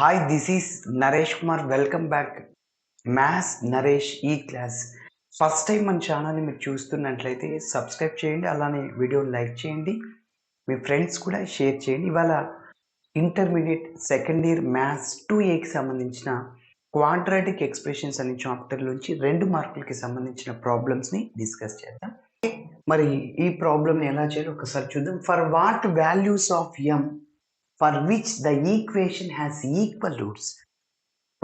Hi, this is Naresh Kumar. Welcome back. Maths Naresh ఈ class. First time మన ఛానల్ని మీరు చూస్తున్నట్లయితే సబ్స్క్రైబ్ చేయండి, అలానే వీడియోని లైక్ చేయండి, మీ ఫ్రెండ్స్ కూడా షేర్ చేయండి. ఇవాళ ఇంటర్మీడియట్ సెకండ్ ఇయర్ మ్యాథ్స్ 2Aకి సంబంధించిన క్వాడ్రాటిక్ ఎక్స్ప్రెషన్స్ అనే చాప్టర్ నుంచి 2 మార్కులకి సంబంధించిన ప్రాబ్లమ్స్ని డిస్కస్ చేద్దాం. మరి ఈ ప్రాబ్లమ్ని ఎలా చేయాలో ఒకసారి చూద్దాం. For what values of M for which the equation has equal roots.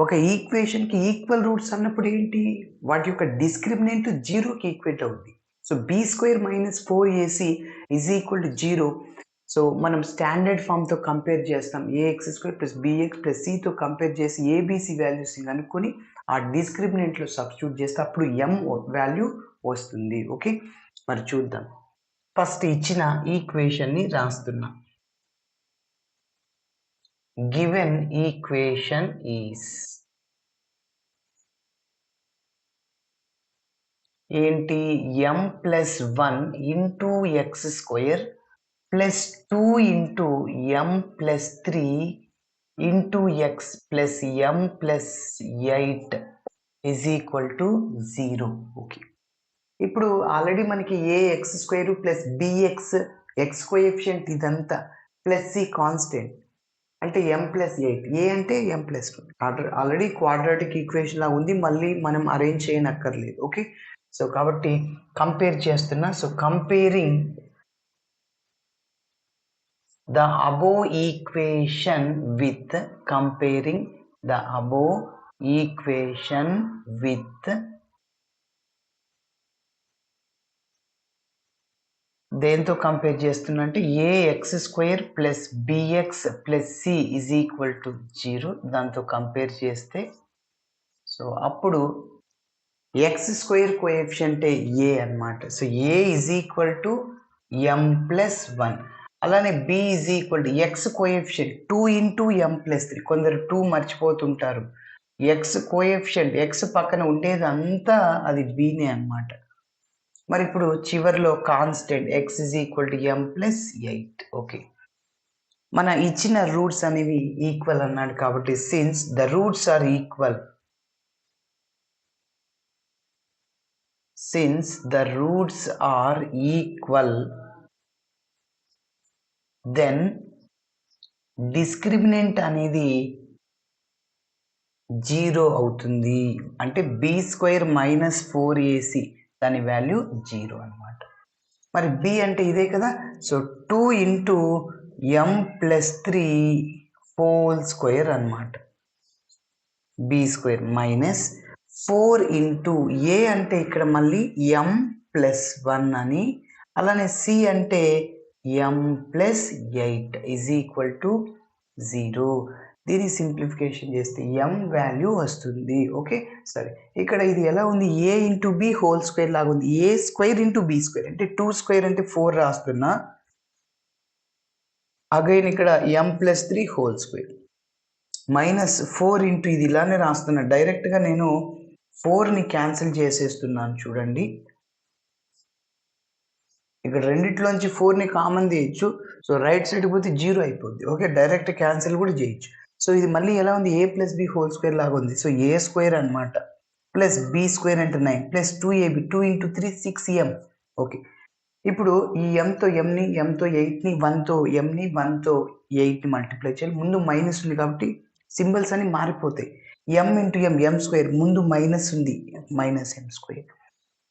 ఒక ఈక్వేషన్కి ఈక్వల్ రూట్స్ అన్నప్పుడు ఏంటి, వాటి యొక్క డిస్క్రిమినెంట్ జీరోకి ఈక్వేట్ అవుద్ది. So b² - 4ac is equal to 0. So మనం స్టాండర్డ్ ఫామ్తో కంపేర్ చేస్తాం. ax² + bx + cతో కంపేర్ చేసి ఏబిసి వాల్యూస్ కనుక్కొని ఆ డిస్క్రిమినెంట్లో సబ్స్టిట్యూట్ చేస్తే అప్పుడు m వాల్యూ వస్తుంది. ఓకే, మరి చూద్దాం. ఫస్ట్ ఇచ్చిన ఈక్వేషన్ని రాస్తున్నా. given equation is ఏంటి, m + 1 into x² plus 2 into m + 3 into x plus m + 8 is equal to 0. Okay, ఇప్పుడు ఆల్రెడీ మనకి ax² + bx x కోఎఫిషియంట్ ఇదంతా ప్లస్ c కాన్స్టెంట్ అంటే m + 8, a అంటే m + 2 ఆల్రెడీ క్వాడ్రాటిక్ ఈక్వేషన్ లా ఉంది, మళ్ళీ మనం arrange చేయనక్కర్లేదు. Okay, so కాబట్టి compare చేస్తున్నా. So comparing the above equation with దేంతో కంపేర్ చేస్తున్నా అంటే ax² + bx + c is equal to 0 దాంతో కంపేర్ చేస్తే, సో అప్పుడు x² కోఎఫిషియంటే a అన్నమాట. So a is equal to m + 1. అలానే b is equal to x coefficient 2 into m + 3. కొందరు 2 మర్చిపోతుంటారు. x coefficient x పక్కన ఉండేది అంతా అది bనే అన్నమాట. మరి ఇప్పుడు చివరిలో constant x is equal to m + 8. Okay, మన ఇచ్చిన రూట్స్ అనేవి ఈక్వల్ అన్నాడు కాబట్టి since the roots are equal, then discriminant అనేది 0 అవుతుంది. అంటే b² - 4ac దాని వాల్యూ 0 అన్నమాట. మరి b అంటే ఇదే కదా. So 2 into m + 3 whole square అన్నమాట. b² మైనస్ 4 ఇంటూ a అంటే ఇక్కడ మళ్ళీ m + 1 అని, అలానే c అంటే m + 8 ఈజ్ ఈక్వల్ టు 0. దీన్ని సింప్లిఫికేషన్ చేస్తే m వాల్యూ వస్తుంది. ఓకే, సరే ఇక్కడ ఇది ఎలా ఉంది, a into b whole square లాగా ఉంది. a² ఇంటూ b² అంటే 2² అంటే 4 రాస్తున్నా. అగైన్ ఇక్కడ m + 3 whole square minus 4 into ఇది ఇలానే రాస్తున్నా. డైరెక్ట్గా నేను 4ని క్యాన్సిల్ చేసేస్తున్నాను. చూడండి, ఇక్కడ రెండిట్లోంచి 4ని కామన్ తీయచ్చు. సో రైట్ సైడ్ పోతే 0 అయిపోద్ది. ఓకే, డైరెక్ట్ క్యాన్సిల్ కూడా చేయొచ్చు. సో ఇది మళ్ళీ ఎలా ఉంది, a + b హోల్ స్క్వేర్ లాగా ఉంది. సో a² అనమాట ప్లస్ b² అంటే 9 plus 2ab 2 into 3 6m. Okay, ఇప్పుడు ఈ mతో mని, mతో 8ని, 1తో mని, 1తో 8ని మల్టిప్లై చేయాలి. ముందు మైనస్ ఉంది కాబట్టి సింబల్స్ అని మారిపోతాయి. m ఇంటూ m² ముందు మైనస్ ఉంది -m²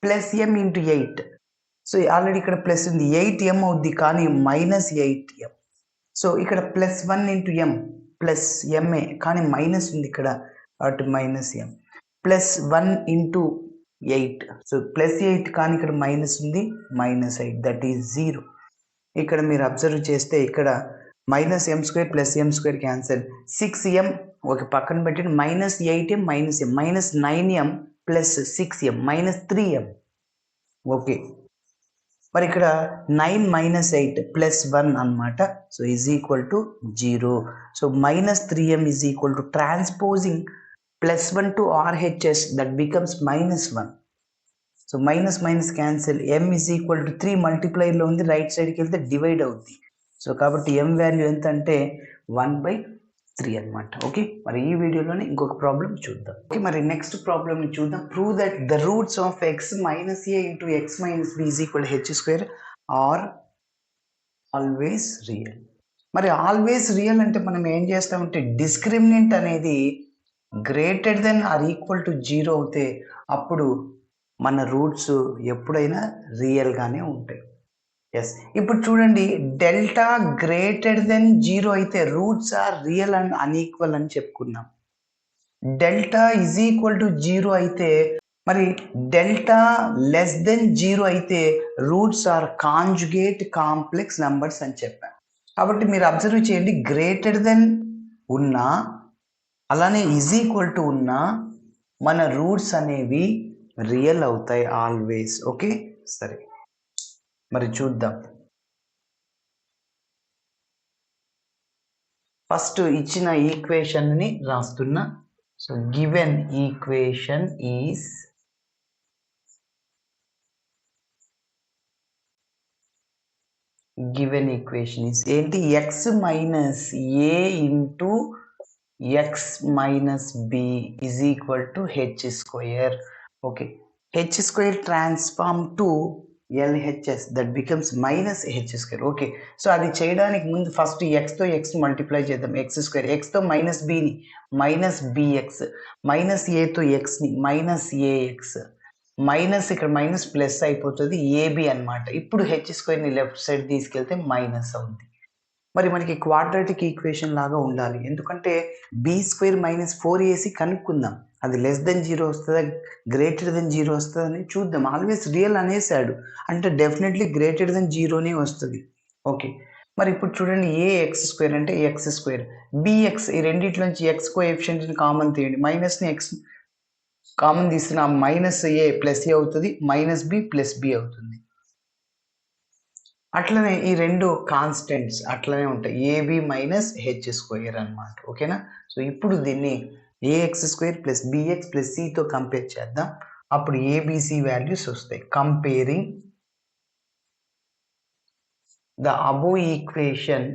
plus m into 8. So already ఇక్కడ ప్లస్ ఉంది, 8m అవుద్ది కానీ -8m. సో ఇక్కడ plus 1 into m plus ma కానీ మైనస్ ఉంది ఇక్కడ అటు -m plus 1 into 8. So plus 8 కానీ ఇక్కడ మైనస్ ఉంది -8 దట్ ఈజ్ 0. ఇక్కడ మీరు అబ్జర్వ్ చేస్తే ఇక్కడ -m² plus m² cancel, 6m ఒక పక్కన పెట్టి -8m -9m plus 6m -3m. Okay, మరి ఇక్కడ 9 - 8 ప్లస్ 1 అన్నమాట. So is equal to 0. So -3m is equal to transposing +1 to RHS that becomes -1. So minus minus cancel, m is equal to 3 మల్టిప్లైర్లో ఉంది, right సైడ్కి వెళ్తే divide అవుద్ది. So కాబట్టి m value ఎంత అంటే 1/3. 3 అనమాట. ఓకే, మరి ఈ వీడియోలోనే ఇంకొక ప్రాబ్లం చూద్దాం. ఓకే, మరి నెక్స్ట్ ప్రాబ్లమ్ని చూద్దాం. Prove that the roots of x minus a into x minus b is equal h square are always real. మరి ఆల్వేస్ రియల్ అంటే మనం ఏం చేస్తామంటే డిస్క్రిమినెంట్ అనేది greater than or equal to 0 అవుతే అప్పుడు మన రూట్స్ ఎప్పుడైనా రియల్గానే ఉంటాయి. ఎస్, ఇప్పుడు చూడండి, డెల్టా గ్రేటర్ దెన్ 0 అయితే roots are real and unequal అని చెప్పుకున్నాం. డెల్టా ఈజ్ ఈక్వల్ టు 0 అయితే, మరి డెల్టా లెస్ దెన్ 0 అయితే roots are conjugate complex numbers అని చెప్పాను. కాబట్టి మీరు అబ్జర్వ్ చేయండి, గ్రేటర్ దెన్ ఉన్నా అలానే ఈజ్ ఈక్వల్ టు ఉన్నా మన రూట్స్ అనేవి రియల్ అవుతాయి ఆల్వేస్. ఓకే, సరే మరి చూద్దాం. ఫస్ట్ ఇచ్చిన ఈక్వేషన్ని రాస్తున్నా. సో గివెన్ ఈక్వేషన్ ఈజ్ ఏంటి, x minus a into x minus b is equal to h square. Okay, h square transform to LHS that becomes minus h square. Okay, so అది చేయడానికి ముందు ఫస్ట్ ఎక్స్తో x multiply చేద్దాం. X square, ఎక్స్తో minus బిని minus b x, minus ఏతో ఎక్స్ని minus a x, minus ఇక్కడ మైనస్ ప్లస్ అయిపోతుంది ఏబి అనమాట. ఇప్పుడు హెచ్ స్క్వేర్ని లెఫ్ట్ సైడ్ తీసుకెళ్తే మైనస్ అవుతుంది. మరి మనకి క్వాడ్రాటిక్ ఈక్వేషన్ లాగా ఉండాలి, ఎందుకంటే బి స్క్వేర్ మైనస్ 4ac కనుక్కుందాం. అది లెస్ దెన్ 0 వస్తుందా గ్రేటర్ దెన్ 0 వస్తుందా అని చూద్దాం. ఆల్వేస్ రియల్ అనేసాడు అంటే డెఫినెట్లీ గ్రేటర్ దెన్ 0నే వస్తుంది. ఓకే, మరి ఇప్పుడు చూడండి, ఏ ఎక్స్ స్క్వేర్ అంటే ఎక్స్ స్క్వేర్, బిఎక్స్, ఈ రెండింటిలోంచి ఎక్స్ కోఎఫిషియంట్ని కామన్ తీయండి. మైనస్ని ఎక్స్ కామన్ తీస్తున్న మైనస్ ఏ ప్లస్ ఏ అవుతుంది, మైనస్ బి ప్లస్ బి అవుతుంది. అట్లనే ఈ రెండు కాన్స్టెంట్స్ అట్లనే ఉంటాయి, ఏబి మైనస్ హెచ్ స్క్వేర్ అనమాట. ఓకేనా, సో ఇప్పుడు దీన్ని a x square plus b x plus సితో కంపేర్ చేద్దాం. అప్పుడు ఏబిసి వాల్యూస్ వస్తాయి. Comparing the above equation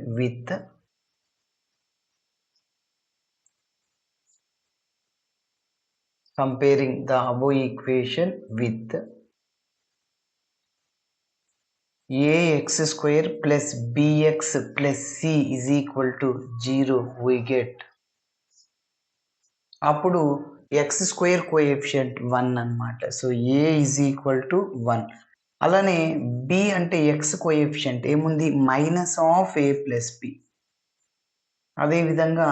with ax square plus bx plus c is equal to 0 we get. అప్పుడు ఎక్స్ స్క్వేర్ కోఎఫిషియంట్ 1 అనమాట. So a is equal to 1. అలానే b అంటే x coefficient ఏముంది, minus of a plus b. అదేవిధంగా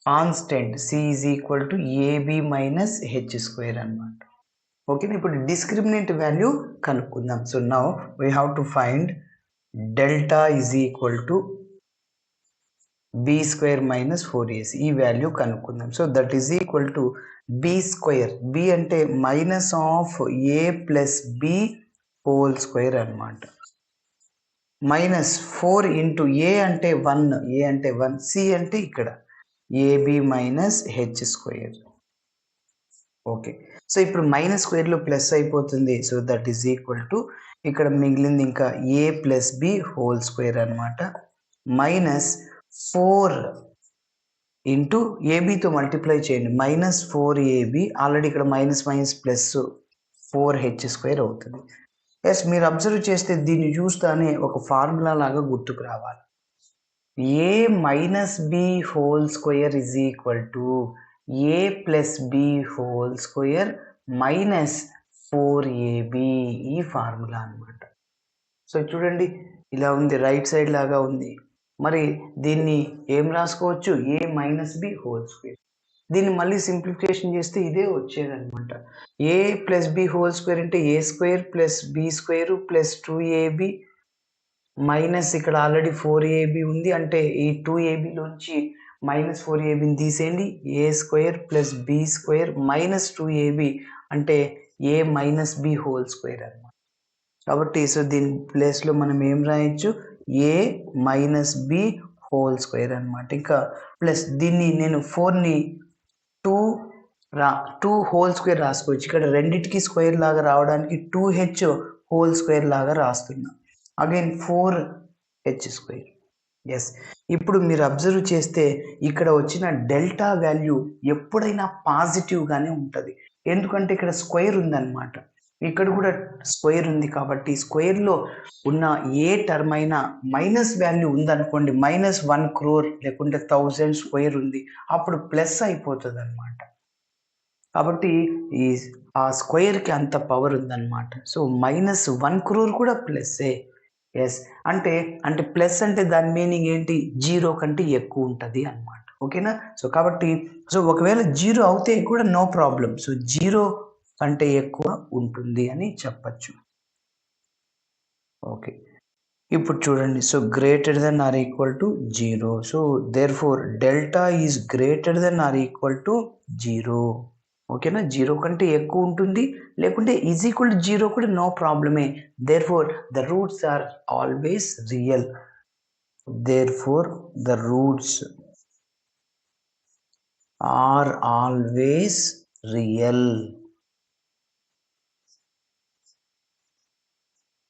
constant c is equal to a b minus h square అనమాట. Okay, ఇప్పుడు discriminant value కనుక్కుందాం. So now we have to find delta is equal to b square minus 4ac. ఈ value కనుక్కుందాం. So that is equal to b square, b అంటే minus of a plus b whole square అనమాట, minus 4 into a అంటే 1, c అంటే ఇక్కడ ab minus h square. Okay, so ఇప్పుడు minus స్క్వేర్లో plus అయిపోతుంది. So that is equal to ఇక్కడ మిగిలింది ఇంకా a plus b whole square అనమాట, మైనస్ 4 ఇంటూ ఏబితో మల్టిప్లై చేయండి, మైనస్ 4ab. ఆల్రెడీ ఇక్కడ minus minus plus 4h square అవుతుంది. ఎస్, మీరు అబ్జర్వ్ చేస్తే దీన్ని చూస్తానే ఒక ఫార్ములా లాగా గుర్తుకు రావాలి. A minus b whole square is equal to a plus b whole square minus 4ab, ఈ ఫార్ములా అనమాట. సో చూడండి, ఇలా ఉంది, రైట్ సైడ్ లాగా ఉంది. మరి దీన్ని ఏం రాసుకోవచ్చు, a minus b whole square. దీన్ని మళ్ళీ సింప్లిఫికేషన్ చేస్తే ఇదే వచ్చేదనమాట. A plus b whole square అంటే a square plus b square plus 2ab minus ఇక్కడ ఆల్రెడీ 4ab ఉంది, అంటే ఈ 2abలోంచి మైనస్ 4abని తీసేయండి, a square plus b square minus 2ab అంటే a minus b whole square అనమాట. కాబట్టి సో దీని ప్లేస్లో మనం ఏం రాయొచ్చు, a minus b whole square అనమాట. ఇంకా ప్లస్ దీన్ని నేను 4ని 2 హోల్ స్క్వేర్ రాసుకోవచ్చు. ఇక్కడ రెండింటికి స్క్వేర్ లాగా రావడానికి 2h హోల్ స్క్వేర్ లాగా రాస్తున్నా. Again 4h square. ఎస్, ఇప్పుడు మీరు అబ్జర్వ్ చేస్తే ఇక్కడ వచ్చిన డెల్టా వాల్యూ ఎప్పుడైనా పాజిటివ్గానే ఉంటుంది. ఎందుకంటే ఇక్కడ స్క్వేర్ ఉందన్నమాట. ఇక్కడ కూడా స్క్వేర్ ఉంది కాబట్టి స్క్వేర్లో ఉన్న ఏ టర్మ్ అయినా మైనస్ వాల్యూ ఉందనుకోండి, -1 crore లేకుంటే 1000 స్క్వేర్ ఉంది, అప్పుడు ప్లస్ అయిపోతుంది అనమాట. కాబట్టి ఈ ఆ స్క్వేర్కి అంత పవర్ ఉందన్నమాట. సో -1 crore కూడా ప్లస్సే. ఎస్, అంటే ప్లస్ అంటే దాని మీనింగ్ ఏంటి, 0 కంటే ఎక్కువ ఉంటుంది అనమాట. ఓకేనా. సో కాబట్టి ఒకవేళ 0 అవుతే కూడా నో ప్రాబ్లం. సో 0 కంటే ఎక్కువ ఉంటుంది అని చెప్పచ్చు. ఓకే, ఇప్పుడు చూడండి. So greater than or equal to 0. So therefore delta is greater than or equal to 0. ఓకేనా. 0 కంటే ఎక్కువ ఉంటుంది, లేకుంటే ఈజ్ ఈక్వల్ టు 0 కూడా నో ప్రాబ్లమే. Therefore the roots are always real. Therefore the roots are always real.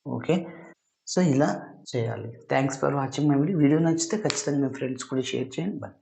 Okay, so ఇలా చేయాలి. Thanks for watching my video. Video నచ్చితే ఖచ్చితంగా మీ ఫ్రెండ్స్ కూడా షేర్ చేయండి. బాయ్.